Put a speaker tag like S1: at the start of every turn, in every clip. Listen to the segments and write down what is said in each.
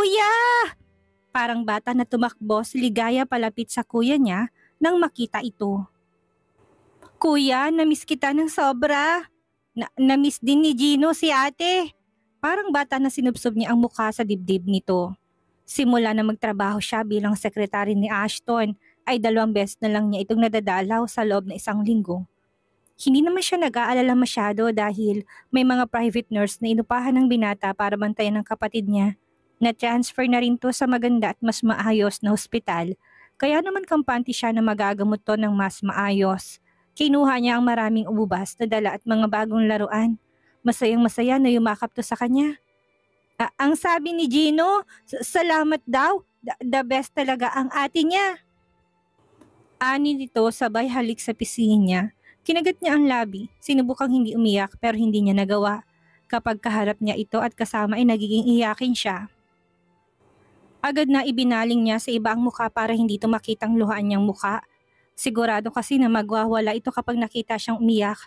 S1: Kuya! Parang bata na tumakbo si Ligaya palapit sa kuya niya nang makita ito. Kuya, namiss kita ng sobra. Namiss din ni Gino si ate. Parang bata na sinubsob niya ang mukha sa dibdib nito. Simula na magtrabaho siya bilang sekretary ni Ashton, ay 2 beses na lang niya itong nadadalaw sa loob na 1 linggo. Hindi naman siya nag-aalala masyado dahil may mga private nurse na inupahan ng binata para bantayan ng kapatid niya. Na-transfer na rin to sa maganda at mas maayos na ospital, kaya naman kampante siya na magagamot to ng mas maayos. Kinuha niya ang maraming ubas na dala at mga bagong laruan. Masayang masaya na yumakap to sa kanya. Ang sabi ni Gino, salamat daw, the best talaga ang ate niya. Ani nito sabay halik sa pisingin niya. Kinagat niya ang labi, sinubukang hindi umiyak pero hindi niya nagawa. Kapag kaharap niya ito at kasama ay nagiging iyakin siya. Agad na ibinaling niya sa iba ang mukha para hindi ito makitang luhaan niyang mukha. Sigurado kasi na magwawala ito kapag nakita siyang umiyak.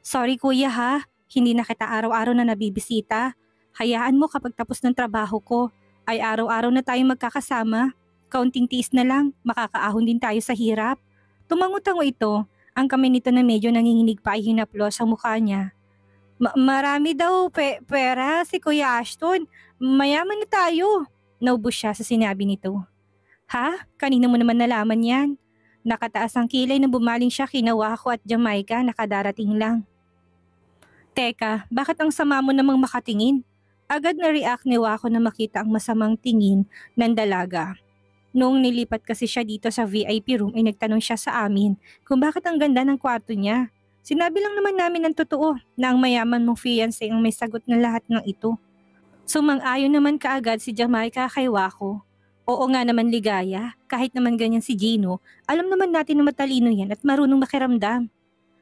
S1: Sorry kuya ha, hindi na kita araw-araw na nabibisita. Hayaan mo kapag tapos ng trabaho ko, ay araw-araw na tayong magkakasama. Kaunting tiis na lang, makakaahon din tayo sa hirap. Tumango-tango ito, ang kamay nito na medyo nanginginig pa ay hinaplos sa mukha niya. Marami daw pera si Kuya Ashton, mayaman na tayo. Naubos siya sa sinabi nito. Ha? Kanina mo naman nalaman yan? Nakataas ang kilay na bumaling siya kina Waco at Jamaica, nakadarating lang. Teka, bakit ang sama mo namang makatingin? Agad na react ni Waco na makita ang masamang tingin ng dalaga. Noong nilipat kasi siya dito sa VIP room ay nagtanong siya sa amin kung bakit ang ganda ng kwarto niya. Sinabi lang naman namin ng totoo na ang mayaman mong fiancé ang may sagot na lahat ng ito. Sumang-ayon naman kaagad si Jamaica kay Waco. Oo nga naman Ligaya, kahit naman ganyan si Gino, alam naman natin na matalino yan at marunong makiramdam.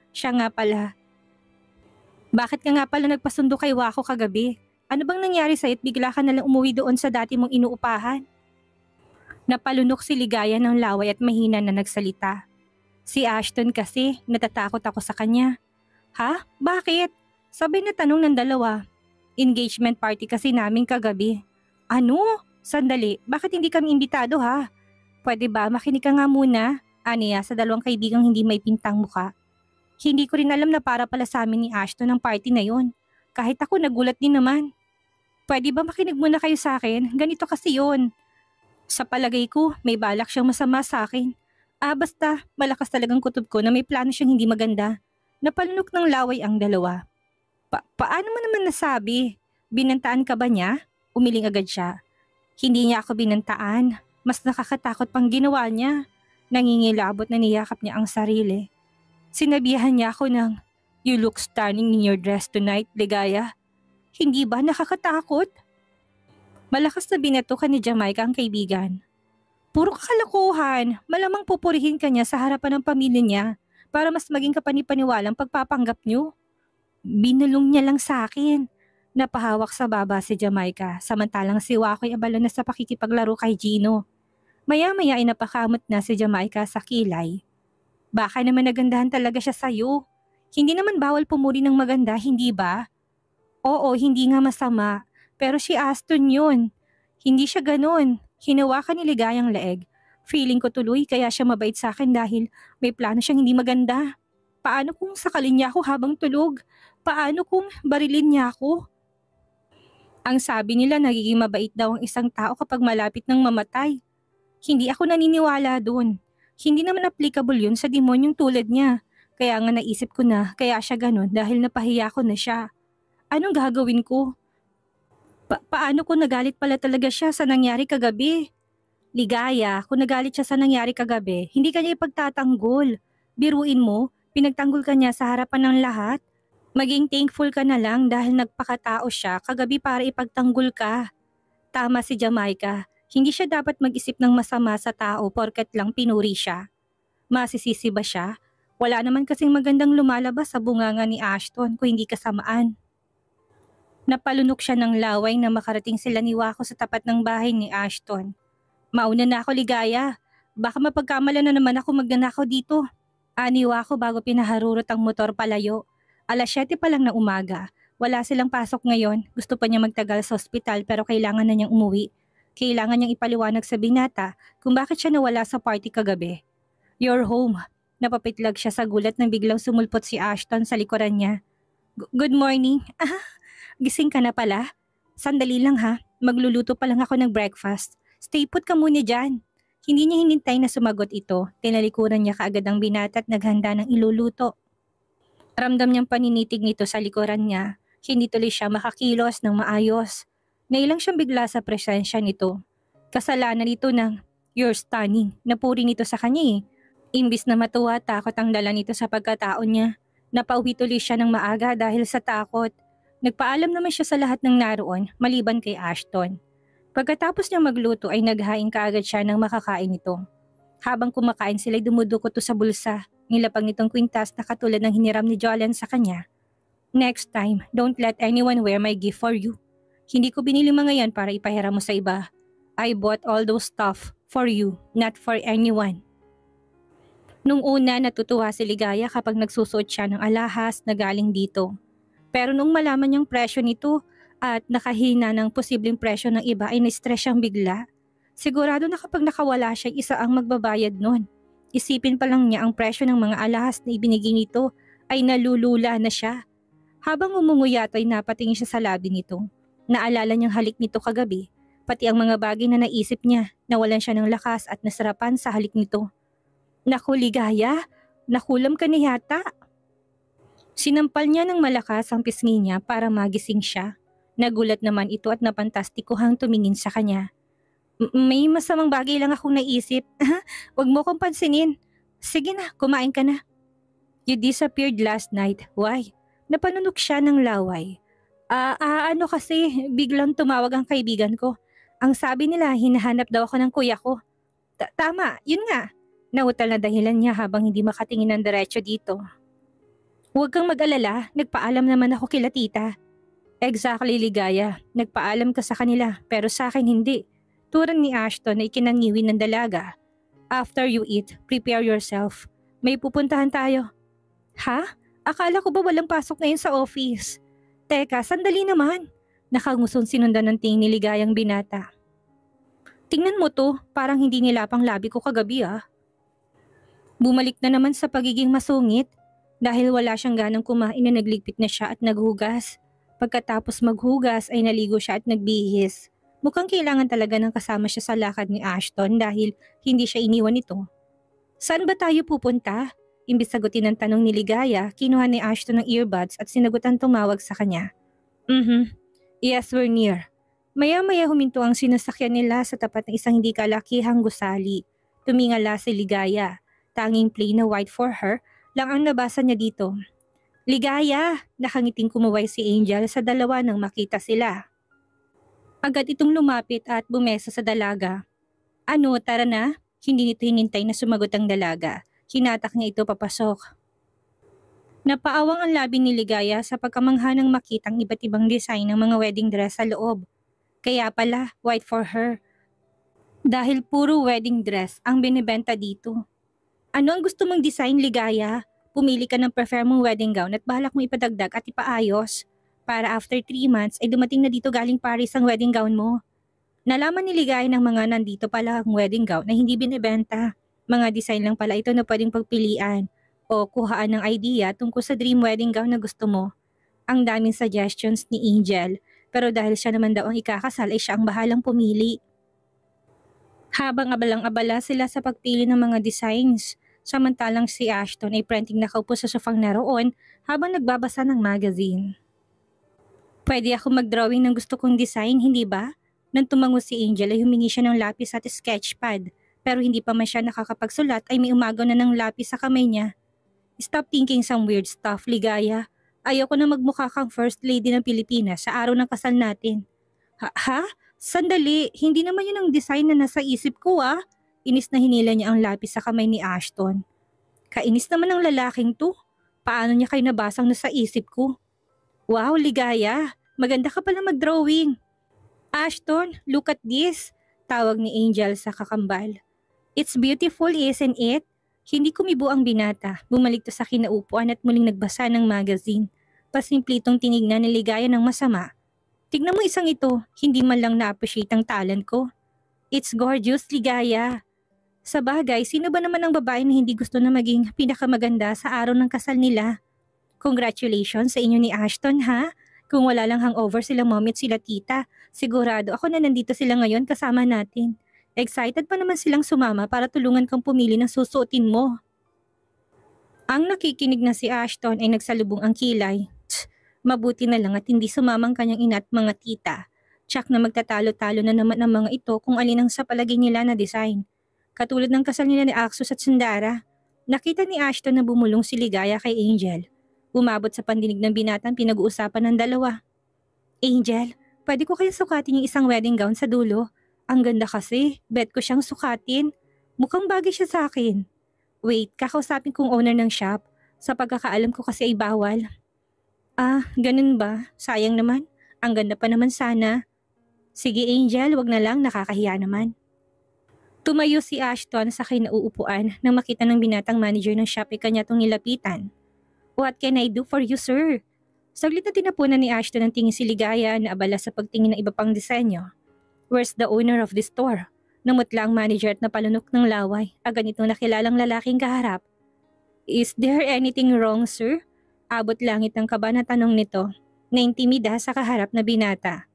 S1: Siya nga pala. Bakit ka nga pala nagpasundo kay Waco kagabi? Ano bang nangyari sa'yo at bigla ka nalang umuwi doon sa dati mong inuupahan? Napalunok si Ligaya ng laway at mahina na nagsalita. Si Ashton kasi, natatakot ako sa kanya. Ha? Bakit? Sabay na tanong ng dalawa. Engagement party kasi namin kagabi. Ano? Sandali, bakit hindi kami imbitado ha? Pwede ba makinig ka nga muna? Aniya sa 2 kaibigang hindi may pintang muka. Hindi ko rin alam na para pala sa amin ni Ashton ang party na yon. Kahit ako nagulat din naman. Pwede ba makinig muna kayo sa akin? Ganito kasi yun. Sa palagay ko, may balak siyang masama sa akin. Basta, malakas talagang kutob ko na may plano siyang hindi maganda. Napalunok ng laway ang dalawa. Paano mo naman nasabi? Binantaan ka ba niya? Umiling agad siya. Hindi niya ako binantaan. Mas nakakatakot pang ginawa niya. Nangingilabot na niyakap niya ang sarili. Sinabihan niya ako ng, "You look stunning in your dress tonight, Ligaya." Hindi ba nakakatakot? Malakas na binatukan ni Jamaica ang kaibigan. Puro kalokohan, malamang pupurihin ka niya sa harapan ng pamilya niya para mas maging kapanipaniwalang pagpapanggap niyo. Binulong niya lang sa akin. Napahawak sa baba si Jamaica, samantalang si Waco ay abala na sa pakikipaglaro kay Gino. Maya-maya ay napakamot na si Jamaica sa kilay. Baka naman nagandahan talaga siya sa'yo. Hindi naman bawal pumuri ng maganda, hindi ba? Oo, hindi nga masama. Pero si Aston yun. Hindi siya ganun. Hinawakan ni Ligayang leeg. Feeling ko tuloy kaya siya mabait sa akin dahil may plano siyang hindi maganda. Paano kung sakalin niya ako habang tulog? Paano kung barilin niya ako? Ang sabi nila nagiging mabait daw ang isang tao kapag malapit ng mamatay. Hindi ako naniniwala doon. Hindi naman applicable yun sa demonyong tulad niya. Kaya nga naisip ko na kaya siya ganun dahil napahiya ko na siya. Anong gagawin ko? Paano kung nagalit pala talaga siya sa nangyari kagabi? Ligaya, kung nagalit siya sa nangyari kagabi, hindi ka niya ipagtatanggol. Biruin mo, pinagtanggol ka niya sa harapan ng lahat. Maging thankful ka na lang dahil nagpakatao siya kagabi para ipagtanggol ka. Tama si Jamaica, hindi siya dapat mag-isip ng masama sa tao porket lang pinuri siya. Masisisi ba siya? Wala naman kasing magandang lumalabas sa bunganga ni Ashton kung hindi kasamaan. Napalunok siya ng laway na makarating sila ni Waco sa tapat ng bahay ni Ashton. Mauna na ako Ligaya, baka mapagkamala na naman ako magnanakaw dito. Ani Waco bago pinaharurot ang motor palayo. 7:00 pa lang na umaga, wala silang pasok ngayon, gusto pa niya magtagal sa ospital pero kailangan na niyang umuwi. Kailangan niyang ipaliwanag sa binata kung bakit siya nawala sa party kagabi. "You're home." Napapitlag siya sa gulat nang biglang sumulpot si Ashton sa likuran niya. Good morning." "Ah, gising ka na pala? Sandali lang ha, magluluto pa lang ako ng breakfast. Stay put ka muna dyan." Hindi niya hinintay na sumagot ito. Tinalikuran niya kaagad ang binata at naghanda ng iluluto. Ramdam niyang paninitig nito sa likuran niya. Hindi tuloy siya makakilos ng maayos. Nailang siyang bigla sa presensya nito. Kasalanan nito ng "You're stunning" napuri nito sa kanya eh. Imbis na matuwa, takot ang dala nito sa pagkataon niya. Napauwi tuloy siya ng maaga dahil sa takot. Nagpaalam naman siya sa lahat ng naroon maliban kay Ashton. Pagkatapos niyang magluto ay naghain kaagad siya ng makakain nito. Habang kumakain sila'y dumudukot to sa bulsa. Nilapag nitong kwintas na katulad ng hiniram ni Jolene sa kanya. "Next time, don't let anyone wear my gift for you. Hindi ko binili mga yan para ipahiram mo sa iba. I bought all those stuff for you, not for anyone." Nung una, natutuwa si Ligaya kapag nagsusuot siya ng alahas na galing dito. Pero nung malaman niyang presyo nito at nakahina ng posibleng presyo ng iba ay na-stress siyang bigla. Sigurado na kapag nakawala siya, isa ang magbabayad nun. Isipin pa lang niya ang presyo ng mga alahas na ibinigay nito ay nalulula na siya. Habang umunguyato ay napatingin siya sa labi nito. Naalala niyang halik nito kagabi, pati ang mga bagay na naisip niya. Nawalan siya ng lakas at nasarapan sa halik nito. "Naku, Ligaya, nakulam ka na yata." Sinampal niya ng malakas ang pisngi niya para magising siya. Nagulat naman ito at napantastikuhang tumingin sa kanya. May masamang bagay lang akong naisip. Huwag mo kong pansinin. Sige na, kumain ka na." "You disappeared last night. Why?" Napanunok siya ng laway. Ano kasi, biglang tumawag ang kaibigan ko. Ang sabi nila, hinahanap daw ako ng kuya ko." Tama, yun nga." Nautal na dahilan niya habang hindi makatingin ng diretso dito. "Huwag kang mag-alala, nagpaalam naman ako kila tita." "Exactly, Ligaya. Nagpaalam ka sa kanila pero sa akin hindi." Turan ni Ashton na ikinangiwi ng dalaga. "After you eat, prepare yourself. May pupuntahan tayo." "Ha? Akala ko ba walang pasok ngayon sa office?" "Teka, sandali naman." Nakangusong sinundan ng tingin ni Ligayang binata. "Tingnan mo to, parang hindi nilapang labi ko kagabi ah." Bumalik na naman sa pagiging masungit. Dahil wala siyang ganang kumain na nagligpit na siya at naghugas. Pagkatapos maghugas ay naligo siya at nagbihis. Mukhang kailangan talaga ng kasama siya sa lakad ni Ashton dahil hindi siya iniwan nito. "Saan ba tayo pupunta?" Imbis sagutin ang tanong ni Ligaya, kinuha ni Ashton ng earbuds at sinagutan tumawag sa kanya. Yes, we're near." Maya-maya huminto ang sinasakyan nila sa tapat ng isang hindi kalakihang gusali. Tumingala si Ligaya. Tanging plain na white for her lang ang nabasa niya dito. "Ligaya!" Nakangiting kumuway si Angel sa dalawa nang makita sila. Agad itong lumapit at bumesa sa dalaga. "Ano, tara na?" Hindi nito hinintay na sumagot ang dalaga. Hinatak niya ito papasok. Napaawang ang labi ni Ligaya sa pagkamangha ng makitang iba't ibang design ng mga wedding dress sa loob. Kaya pala, white for her. Dahil puro wedding dress ang binibenta dito. "Ano ang gusto mong design, Ligaya? Pumili ka ng prefer mong wedding gown at bahalak mo ipadagdag at ipaayos. Para after 3 months ay dumating na dito galing Paris ang wedding gown mo." Nalaman ni Ligaya ng mga nandito pala ang wedding gown na hindi binibenta. Mga design lang pala ito na pwedeng pagpilian o kuhaan ng idea tungkol sa dream wedding gown na gusto mo. Ang daming suggestions ni Angel, pero dahil siya naman daw ang ikakasal ay siya ang bahalang pumili. Habang abalang-abala sila sa pagpili ng mga designs, samantalang si Ashton ay prenting nakaupo sa sofang naroon habang nagbabasa ng magazine. "Pwede ako mag-drawing ng gusto kong design, hindi ba?" Nang tumango si Angel ay humingi siya ng lapis at sketchpad, pero hindi pa man siya nakakapagsulat ay may umagaw na ng lapis sa kamay niya. "Stop thinking some weird stuff, Ligaya. Ayoko na magmukha kang First Lady ng Pilipinas sa araw ng kasal natin." Ha? Sandali, hindi naman yun ang design na nasa isip ko ah." Inis na hinila niya ang lapis sa kamay ni Ashton. "Kainis naman ang lalaking to. Paano niya kayo nabasang nasa isip ko?" "Wow, Ligaya, maganda ka pala mag-drawing." "Ashton, look at this," tawag ni Angel sa kakambal. "It's beautiful, isn't it?" Hindi kumibo ang binata. Bumalik to sa kinaupuan at muling nagbasa ng magazine. Pasimplitong tinignan ni Ligaya ng masama. "Tignan mo isang ito, hindi man lang na-appreciate ang talent ko." It's gorgeous, Ligaya. Sa bagay, sino ba naman ang babae na hindi gusto na maging pinakamaganda sa araw ng kasal nila? Congratulations sa inyo ni Ashton, ha? Kung wala lang hangover sila mommy at sila tita, sigurado ako na nandito sila ngayon kasama natin. Excited pa naman silang sumama para tulungan kang pumili ng susuotin mo. Ang nakikinig na si Ashton ay nagsalubong ang kilay. Mabuti na lang at hindi sumamang kanyang ina at mga tita. Tsak na magtatalo-talo na naman ang mga ito kung alin ang sa palagay nila na design. Katulad ng kasal nila ni Axos at Sundara, nakita ni Ashton na bumulong si Ligaya kay Angel. Umabot sa pandinig ng binatang pinag-uusapan ng dalawa. Angel, pwede ko kaya sukatin yung isang wedding gown sa dulo? Ang ganda kasi, bet ko siyang sukatin. Mukhang bagay siya sa akin. Wait, kakausapin kong owner ng shop. Sa pagkakaalam ko kasi ay bawal. Ah, ganun ba? Sayang naman. Ang ganda pa naman sana. Sige Angel, wag na lang, nakakahiya naman. Tumayo si Ashton sa kinauupuan nang makita ng binatang manager ng shop ay kanya itong nilapitan. What can I do for you, sir? Saglit na tinapunan ni Ashton ang tingin si Ligaya na abala sa pagtingin ng iba pang disenyo. Where's the owner of the store? Namutla ang manager at napalunok ng laway. Agad itong nakilalang lalaking kaharap. Is there anything wrong, sir? Abot langit ng kaba na tanong nito. Naintimida sa kaharap na binata.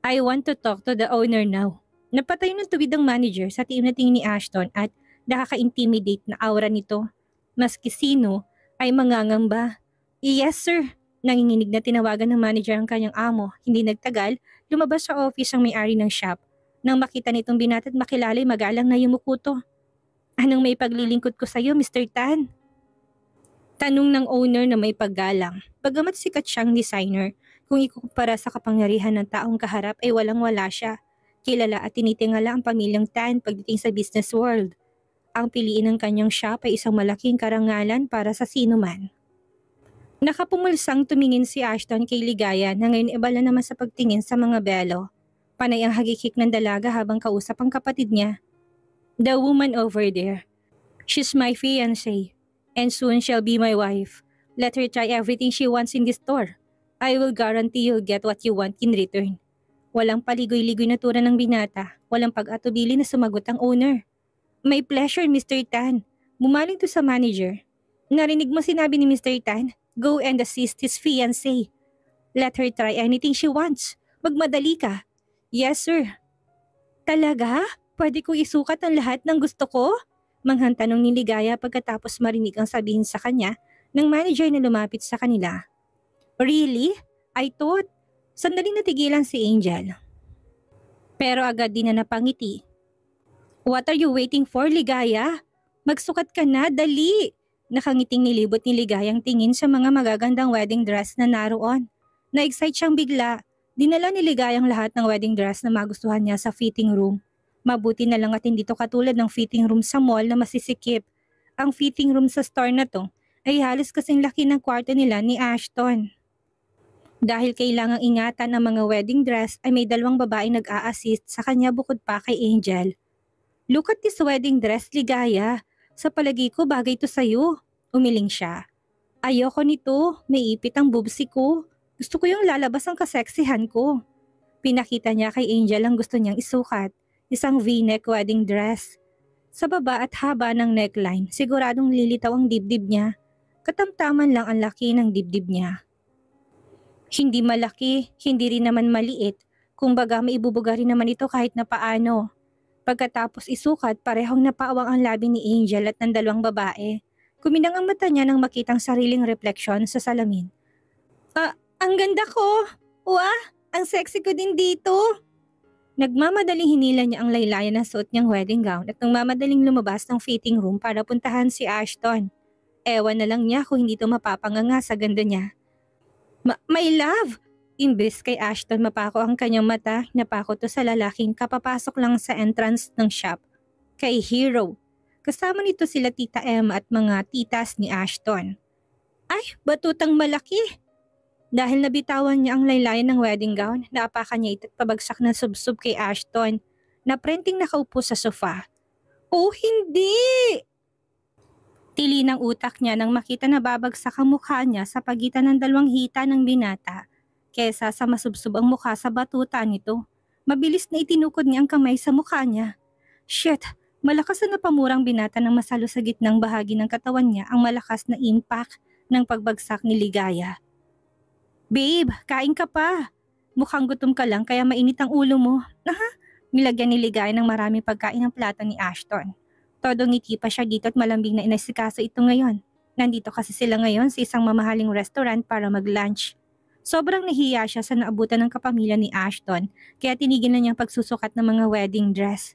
S1: I want to talk to the owner now. Napatayo ng tuwid ang manager sa tiim na tingin ni Ashton at nakaka-intimidate na aura nito. Maski sino ay mangangamba. Yes sir. Nanginginig na tinawagan ng manager ang kanyang amo. Hindi nagtagal, lumabas sa office ang may-ari ng shop. Nang makita nitong binata at makilala, magalang na yumuko to. Anong may paglilingkod ko sa iyo, Mr. Tan? Tanong ng owner na may paggalang. Bagamat sikat siyang designer, kung ikukumpara sa kapangyarihan ng taong kaharap ay walang-wala siya. Kilala at tinitingala ang pamilyang Tan pagdating sa business world. Ang piliin ng kanyang shop ay isang malaking karangalan para sa sinuman. Nakapumulsang tumingin si Ashton kay Ligaya na ngayon ibala naman sa pagtingin sa mga belo. Panay ang hagikik ng dalaga habang kausap ang kapatid niya. The woman over there. She's my fiancé. And soon shall be my wife. Let her try everything she wants in this store. I will guarantee you'll get what you want in return. Walang paligoy-ligoy na tura ng binata. Walang pag-atubili na sumagot ang owner. My pleasure, Mr. Tan. Bumaling to sa manager. Narinig mo sinabi ni Mr. Tan? Go and assist his fiancé. Let her try anything she wants. Magmadali ka. Yes, sir. Talaga? Pwede ko isukat ang lahat ng gusto ko? Manghang tanong ni Ligaya pagkatapos marinig ang sabihin sa kanya ng manager na lumapit sa kanila. Really? I thought. Sandaling natigilan si Angel. Pero agad din na napangiti. What are you waiting for, Ligaya? Magsukat ka na, dali! Nakangiting nilibot ni Ligayang tingin sa mga magagandang wedding dress na naroon. Na-excite siyang bigla. Dinala ni Ligayang lahat ng wedding dress na magustuhan niya sa fitting room. Mabuti na lang at hindi to katulad ng fitting room sa mall na masisikip. Ang fitting room sa store na to ay halos kasing laki ng kwarto nila ni Ashton. Dahil kailangang ingatan ang mga wedding dress ay may dalawang babae nag-a-assist sa kanya bukod pa kay Angel. Look at this wedding dress, Ligaya. Sa palagi ko bagay to sa'yo. Umiling siya. Ayoko nito, may ipit ang bubsi ko. Gusto ko yung lalabas ang kaseksihan ko. Pinakita niya kay Angel ang gusto niyang isukat. Isang V-neck wedding dress. Sa baba at haba ng neckline, siguradong lilitaw ang dibdib niya. Katamtaman lang ang laki ng dibdib niya. Hindi malaki, hindi rin naman maliit. Kumbaga maibubuga rin naman ito kahit na paano. Pagkatapos isukat, parehong napaawang ang labi ni Angel at ng dalawang babae. Kuminang ang mata niya nang makitang sariling refleksyon sa salamin. Ang ganda ko! Wah, ang sexy ko din dito! Nagmamadaling hinila niya ang laylayan na suot niyang wedding gown at nang mamadaling lumabas ng fitting room para puntahan si Ashton. Ewan na lang niya kung hindi ito mapapanganga sa ganda niya. My love! Imbes kay Ashton mapako ang kanyang mata, napako to sa lalaking kapapasok lang sa entrance ng shop. Kay Hero. Kasama nito sila Tita Emma at mga titas ni Ashton. Ay, batutang malaki! Dahil nabitawan niya ang laylayan ng wedding gown, naapakan niya ito at pabagsak na subsub kay Ashton, na prenting nakaupo sa sofa. Oh, hindi! Tili ng utak niya nang makita na babagsak ang mukha niya sa pagitan ng dalawang hita ng binata, kesa sa masubsob ang mukha sa batuta nito. Mabilis na itinukod niya ang kamay sa mukha niya. Shit, malakas na napamurang binata ng masalo sa gitnang bahagi ng katawan niya ang malakas na impact ng pagbagsak ni Ligaya. Babe, kain ka pa. Mukhang gutom ka lang kaya mainit ang ulo mo. Aha, nilagyan ni Ligaya ng maraming pagkain ng plato ni Ashton. Todo ngiti pa siya dito at malambing na inasikaso ito ngayon. Nandito kasi sila ngayon sa isang mamahaling restaurant para mag-lunch. Sobrang nahiya siya sa naabutan ng kapamilya ni Ashton kaya tinigil na niyang pagsusukat ng mga wedding dress.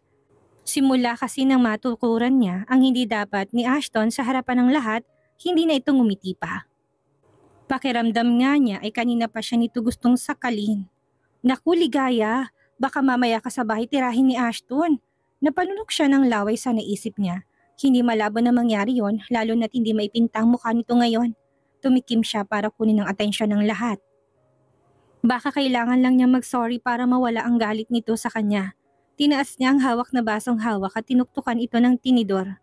S1: Simula kasi nang matukuran niya ang hindi dapat ni Ashton sa harapan ng lahat, hindi na ito ngumiti pa. Pakiramdam nga niya ay kanina pa siya nito gustong sakalin. Naku Ligaya, baka mamaya ka sa bahay tirahin ni Ashton. Napalunok siya ng laway sa naisip niya. Hindi malabo na mangyari yon lalo na't hindi maipintang mukha nito ngayon. Tumikim siya para kunin ang atensyon ng lahat. Baka kailangan lang niya mag-sorry para mawala ang galit nito sa kanya. Tinaas niya ang hawak na basong hawak at tinuktukan ito ng tinidor.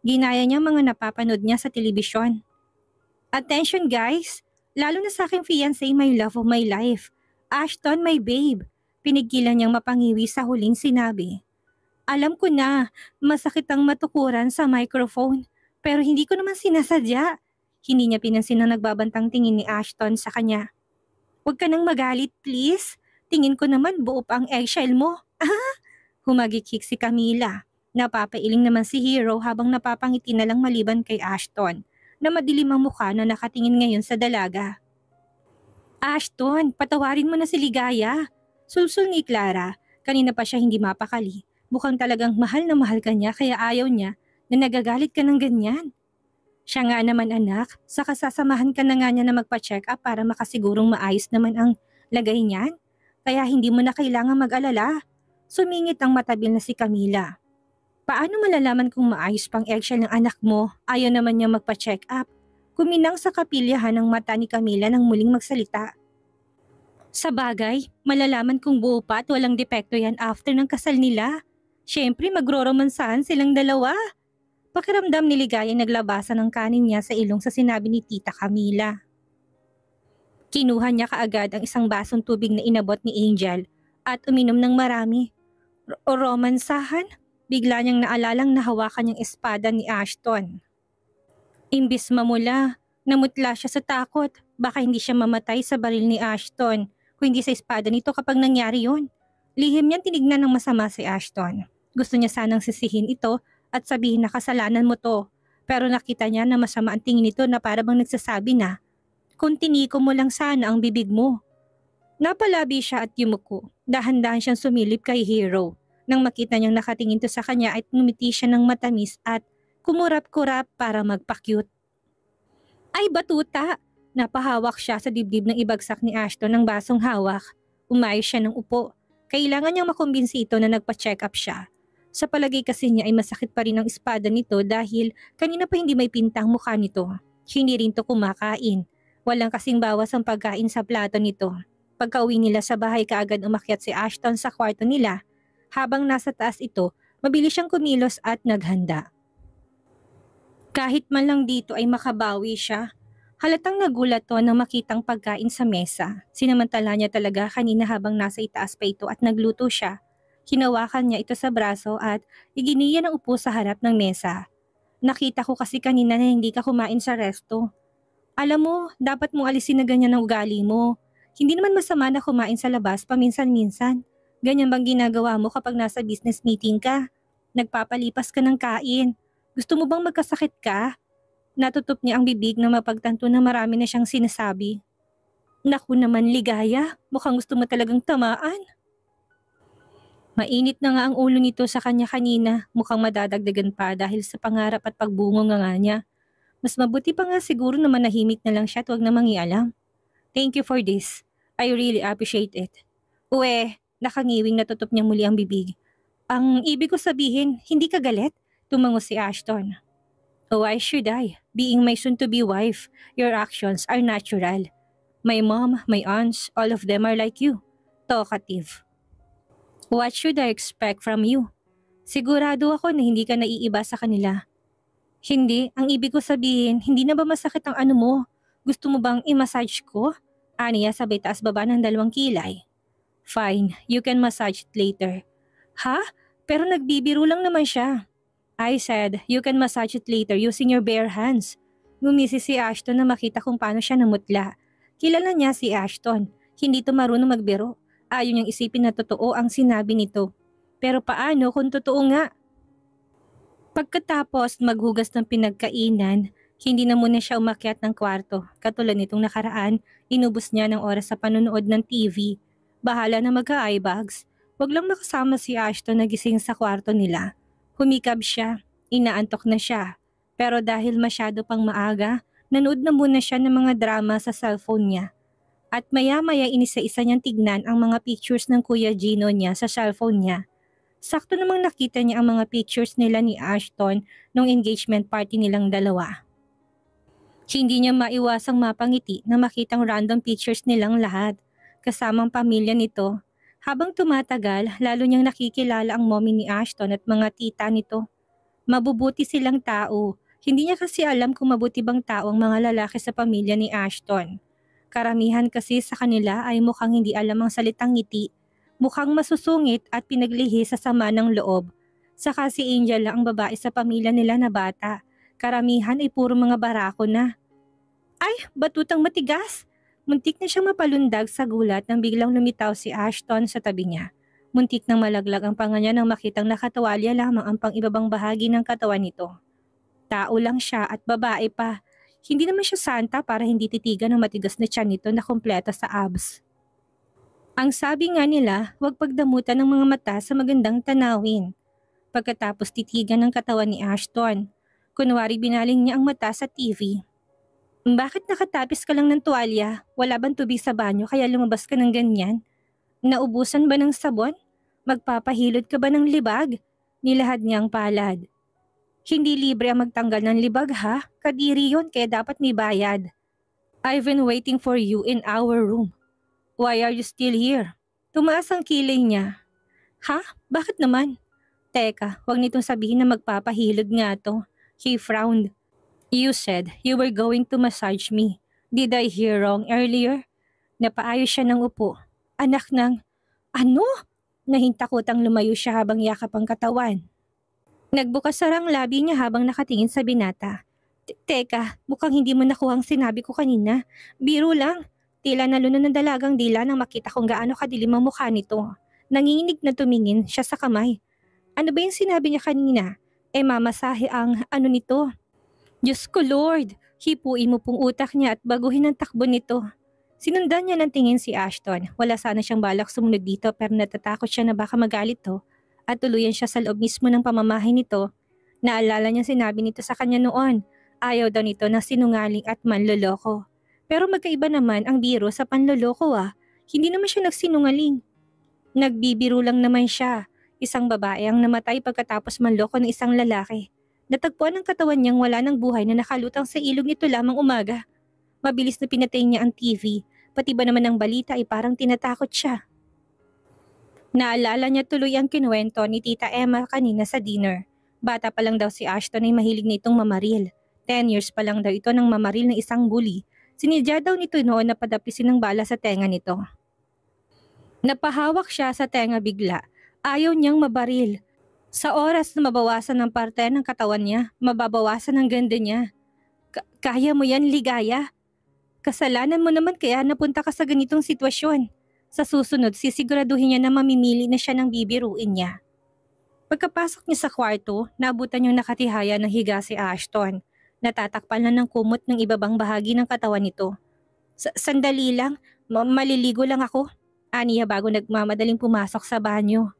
S1: Ginaya niya mga napapanood niya sa telebisyon. Attention guys! Lalo na sa aking fiancé, my love of my life. Ashton, my babe. Pinigilan niyang mapangiwi sa huling sinabi. Alam ko na, masakit ang matukuran sa microphone. Pero hindi ko naman sinasadya. Hindi niya pinansin ang nagbabantang tingin ni Ashton sa kanya. Huwag ka nang magalit please. Tingin ko naman buo pa ang eggshell mo. Humagikik si Camila. Napapailing naman si Hero habang napapangiti na lang maliban kay Ashton na madilim ang mukha na nakatingin ngayon sa dalaga. Ashton, patawarin mo na si Ligaya. Sulsul ni Clara. Kanina pa siya hindi mapakali. Mukhang talagang mahal na mahal ka niya kaya ayaw niya na nagagalit ka ng ganyan. Siya nga naman anak, saka sasamahan ka na nga niya na magpa-check up para makasigurong maayos naman ang lagay niyan. Kaya hindi mo na kailangan mag-alala. Sumingit ang matabil na si Camila. Paano malalaman kung maayos pang eggshell ng anak mo? Ayaw naman niya magpa-check up. Kuminang sa kapilyahan ng mata ni Camila nang muling magsalita. Sa bagay, malalaman kung buo pa at walang depekto yan after ng kasal nila. Siyempre magro-romansahan silang dalawa. Pakiramdam ni Ligaya naglabasan ng kanin niya sa ilong sa sinabi ni Tita Camila. Kinuha niya kaagad ang isang basong tubig na inabot ni Angel at uminom ng marami. Romansahan? Bigla niyang naalalang nahawakan niyang espada ni Ashton. Imbis mamula, namutla siya sa takot. Baka hindi siya mamatay sa baril ni Ashton, kundi sa espada nito kapag nangyari yon. Lihim niyang tinignan ng masama si Ashton. Gusto niya sanang sisihin ito at sabihin na kasalanan mo to. Pero nakita niya na masama ang tingin nito na para bang nagsasabi na, kung tiniko mo lang sana ang bibig mo. Napalabi siya at yumuko. Dahan-dahan siyang sumilip kay Hero. Nang makita niyang nakatingin to sa kanya ay ngumiti siya ng matamis at kumurap-kurap para magpa-cute. Ay batuta! Napahawak siya sa dibdib ng ibagsak ni Ashton ng basong hawak. Umayos siya ng upo. Kailangan niyang makumbinsi ito na nagpa-check up siya. Sa palagay kasi niya ay masakit pa rin ang espada nito dahil kanina pa hindi may pintang mukha nito. Hindi rin to kumakain. Walang kasing bawas ang pagkain sa plato nito. Pagka-uwi nila sa bahay kaagad umakyat si Ashton sa kwarto nila. Habang nasa taas ito, mabilis siyang kumilos at naghanda. Kahit man lang dito ay makabawi siya. Halatang nagulat to nang makitang pagkain sa mesa. Sinamantala niya talaga kanina habang nasa itaas pa ito at nagluto siya. Hinawakan niya ito sa braso at iginiya ng upo sa harap ng mesa. Nakita ko kasi kanina na hindi ka kumain sa resto. Alam mo, dapat mong alisin na ganyan ang ugali mo. Hindi naman masama na kumain sa labas paminsan-minsan. Ganyan bang ginagawa mo kapag nasa business meeting ka? Nagpapalipas ka ng kain. Gusto mo bang magkasakit ka? Natutup niya ang bibig na mapagtanto na marami na siyang sinasabi. Naku naman Ligaya, mukhang gusto mo talagang tamaan. Mainit na nga ang ulo nito sa kanya kanina, mukhang madadagdagan pa dahil sa pangarap at pagbungo nga niya. Mas mabuti pa nga siguro na manahimik na lang siya at huwag na mangialam. Thank you for this. I really appreciate it. Uwe, nakangiwing natutup niya muli ang bibig. Ang ibig ko sabihin, hindi ka galit? Tumango si Ashton. Oh, why should I? Being my soon-to-be wife, your actions are natural. My mom, my aunts, all of them are like you. Talkative. What should I expect from you? Sigurado ako na hindi ka naiiba sa kanila. Hindi, ang ibig ko sabihin, hindi na ba masakit ang ano mo? Gusto mo bang i-massage ko? Aniya sabay taas baba ng 2 kilay. Fine, you can massage it later. Ha? Pero nagbibiro lang naman siya. I said, you can massage it later using your bare hands. Ngumisi si Ashton na makita kung paano siya namutla. Kilala niya si Ashton. Hindi to marunong magbiro. Ayaw niyang isipin na totoo ang sinabi nito. Pero paano kung totoo nga? Pagkatapos maghugas ng pinagkainan, hindi na muna siya umakyat ng kwarto. Katulad nitong nakaraan, inubos niya ng oras sa panonood ng TV. Bahala na mag-eye bags. Wag lang makasama si Ashton na gising sa kwarto nila. Humikab siya, inaantok na siya. Pero dahil masyado pang maaga, nanood na muna siya ng mga drama sa cellphone niya. At maya-maya inisa-isa niyang tignan ang mga pictures ng Kuya Gino niya sa cellphone niya. Sakto namang nakita niya ang mga pictures nila ni Ashton nung engagement party nilang dalawa. Hindi niya maiwasang mapangiti na makitang random pictures nilang lahat, kasamang pamilya nito. Habang tumatagal, lalo niyang nakikilala ang mommy ni Ashton at mga tita nito. Mabubuti silang tao. Hindi niya kasi alam kung mabuti bang tao ang mga lalaki sa pamilya ni Ashton. Karamihan kasi sa kanila ay mukhang hindi alam ang salitang ngiti. Mukhang masusungit at pinaglihi sa sama ng loob. Saka si Angel lang ang babae sa pamilya nila na bata. Karamihan ay puro mga barako na. Ay, batutang matigas! Muntik na siyang mapalundag sa gulat nang biglang lumitaw si Ashton sa tabi niya. Muntik nang malaglag ang panga niya nang makitang nakatawalya lamang ang pang-ibabang bahagi ng katawan nito. Tao lang siya at babae pa. Hindi naman siya santa para hindi titigan ng matigas na tiyan nito na kumpleto sa abs. Ang sabi nga nila, huwag pagdamutan ng mga mata sa magandang tanawin. Pagkatapos titigan ng katawan ni Ashton, kunwari binaling niya ang mata sa TV. Bakit nakatapis ka lang ng tuwalya? Wala bang tubig sa banyo kaya lumabas ka ng ganyan? Naubusan ba ng sabon? Magpapahilod ka ba ng libag? Nilahad niyang palad. Hindi libre ang magtanggal ng libag ha? Kadiri yon kaya dapat may bayad. I've been waiting for you in our room. Why are you still here? Tumaas ang kilay niya. Ha? Bakit naman? Teka, wag nitong sabihin na magpapahilod nga to. He frowned. You said you were going to massage me. Did I hear wrong earlier? Napaayos siya ng upo. Anak ng, ano? Nahintakotang lumayo siya habang yakap ang katawan. Nagbukas sarang labi niya habang nakatingin sa binata. Teka, mukhang hindi mo nakuha ang sinabi ko kanina. Biro lang. Tila nalunan ng dalagang dila nang makita kung gaano kadilim ang mukha nito. Nanginginig na tumingin siya sa kamay. Ano ba yung sinabi niya kanina? Mamasahe ang ano nito? Diyos ko Lord, hipuin mo pong utak niya at baguhin ang takbo nito. Sinundan niya ng tingin si Ashton. Wala sana siyang balak sumunod dito pero natatakot siya na baka magalit to at tuluyan siya sa loob mismo ng pamamahay nito. Naalala niya sinabi nito sa kanya noon. Ayaw daw nito ng sinungaling at manloloko. Pero magkaiba naman ang biro sa panloloko Hindi naman siya nagsinungaling. Nagbibiro lang naman siya. Isang babae ang namatay pagkatapos manloko ng isang lalaki. Natagpuan ang katawan niyang wala ng buhay na nakalutang sa ilog nito lamang umaga. Mabilis na pinatay niya ang TV, pati ba naman ang balita ay parang tinatakot siya. Naalala niya tuloy ang kinuwento ni Tita Emma kanina sa dinner. Bata pa lang daw si Ashton ay mahilig nitong mamaril. 10 years pa lang daw ito nang mamaril ng isang bully. Sinidya daw nito noon na padapisin ng bala sa tenga nito. Napahawak siya sa tenga bigla. Ayaw niyang mabaril. Sa oras na mabawasan ng parte ng katawan niya, mababawasan ang ganda niya. Kaya mo yan, Ligaya? Kasalanan mo naman kaya napunta ka sa ganitong sitwasyon. Sa susunod, sisiguraduhin niya na mamimili na siya ng bibiruin niya. Pagkapasok niya sa kwarto, naabutan niyang nakatihaya ng higa si Ashton. Natatakpan na ng kumot ng ibabang bahagi ng katawan nito. Sandali lang, maliligo lang ako. Aniya bago nagmamadaling pumasok sa banyo.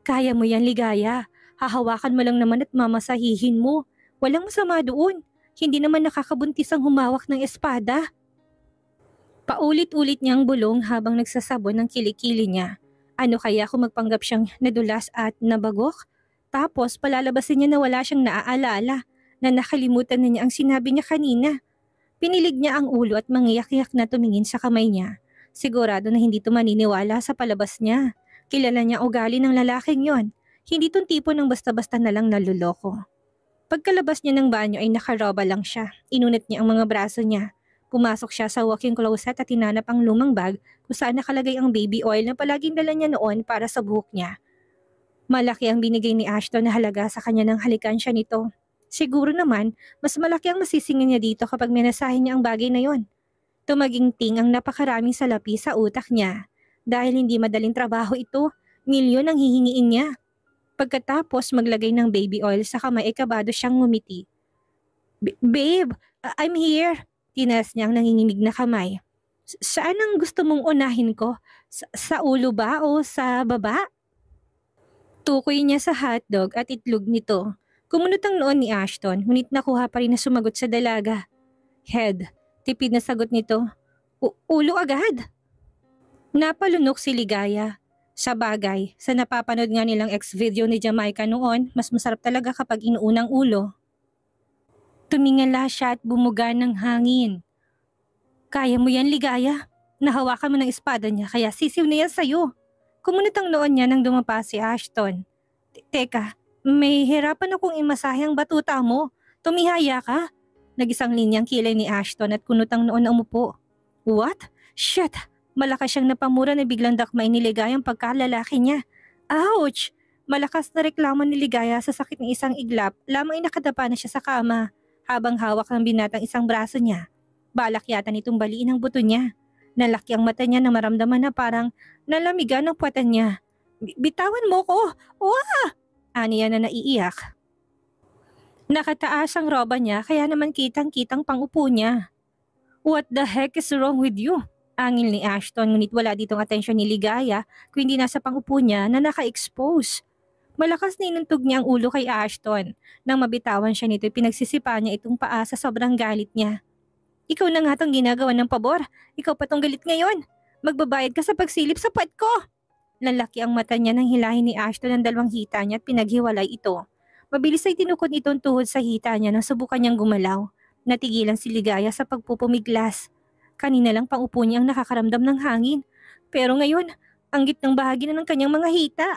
S1: Kaya mo yan, Ligaya. Hahawakan mo lang naman at mamasahihin mo. Walang masama doon. Hindi naman nakakabuntis ang humawak ng espada. Paulit-ulit niyang bulong habang nagsasabon ng kilikili niya. Ano kaya kung magpanggap siyang nadulas at nabagok? Tapos palalabasin niya na wala siyang naaalala, na nakalimutan na niya ang sinabi niya kanina. Pinilig niya ang ulo at mangiyak-iyak na tumingin sa kamay niya. Sigurado na hindi ito maniniwala sa palabas niya. Kilala niya ugali ng lalaking yon. Hindi itong tipo ng basta-basta na lang naluloko. Pagkalabas niya ng banyo ay nakaroba lang siya. Inunat niya ang mga braso niya. Pumasok siya sa walk-in closet at hinanap ang lumang bag kung saan nakalagay ang baby oil na palaging dala niya noon para sa buhok niya. Malaki ang binigay ni Ashton na halaga sa kanya ng halikan siya nito. Siguro naman, mas malaki ang masisingin niya dito kapag minasahin niya ang bagay na yon. Tumaginting ang napakaraming salapi sa utak niya. Dahil hindi madaling trabaho ito, milyon ang hihingiin niya. Pagkatapos maglagay ng baby oil sa kamay ay kabado siyang ngumiti. Babe, I'm here. Tinas niya ang nanginginig na kamay. Saan ang gusto mong unahin ko? Sa ulo ba o sa baba? Tukoy niya sa hotdog at itlog nito. Kumunot ang noon ni Ashton, ngunit nakuha pa rin na sumagot sa dalaga. Head, tipid na sagot nito. Ulo agad. Napalunok si Ligaya. Sa bagay, sa napapanood nga nilang ex-video ni Jamaica noon, mas masarap talaga kapag inuunang ulo. Tumingala siya at bumuga ng hangin. Kaya mo yan, Ligaya. Nahawakan mo ng espada niya kaya sisiw na yan sa'yo. Kumunot ang noon niya nang dumapa si Ashton. Teka, may hirapan akong imasahe ang batuta mo. Tumihaya ka. Nagisang linyang kilay ni Ashton at kunot ang noon na umupo. What? Shit! Malakas siyang napamura na biglang dakmay ni Ligaya ang pagkalalaki niya. Ouch! Malakas na reklamo ni Ligaya sa sakit ng isang iglap lamang ay nakadapa na siya sa kama habang hawak ng binatang isang braso niya. Balak yata nitong baliin ang buto niya. Nalaki ang mata niya na maramdaman na parang nalamigan ang puwatan niya. Bitawan mo ko! Wah! Aniya na naiiyak. Nakataas ang roba niya kaya naman kitang-kitang pangupo niya. What the heck is wrong with you? Angil ni Ashton ngunit wala ditong atensyon ni Ligaya kung hindi nasa pangupo niya na naka-expose. Malakas na inuntog niya ang ulo kay Ashton. Nang mabitawan siya nito, pinagsisipa niya itong paa sa sobrang galit niya. Ikaw na nga tong ginagawa ng pabor. Ikaw pa tong galit ngayon. Magbabayad ka sa pagsilip sa puwet ko. Lalaki ang mata niya nang hilahin ni Ashton ang dalawang hita niya at pinaghiwalay ito. Mabilis ay tinukod itong tuhod sa hita niya nang subukan niyang gumalaw. Natigilan si Ligaya sa pagpupumiglas. Kanina lang pangupo niya ang nakakaramdam ng hangin. Pero ngayon, ang gitnang bahagi na ng kanyang mga hita.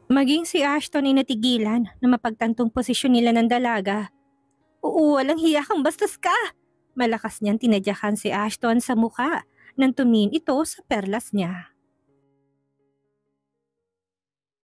S1: Maging si Ashton ay natigilan na mapagtantong posisyon nila ng dalaga. Oo, walang hiya kang bastos ka! Malakas niyang tinadyakan si Ashton sa mukha nang tumingin ito sa perlas niya.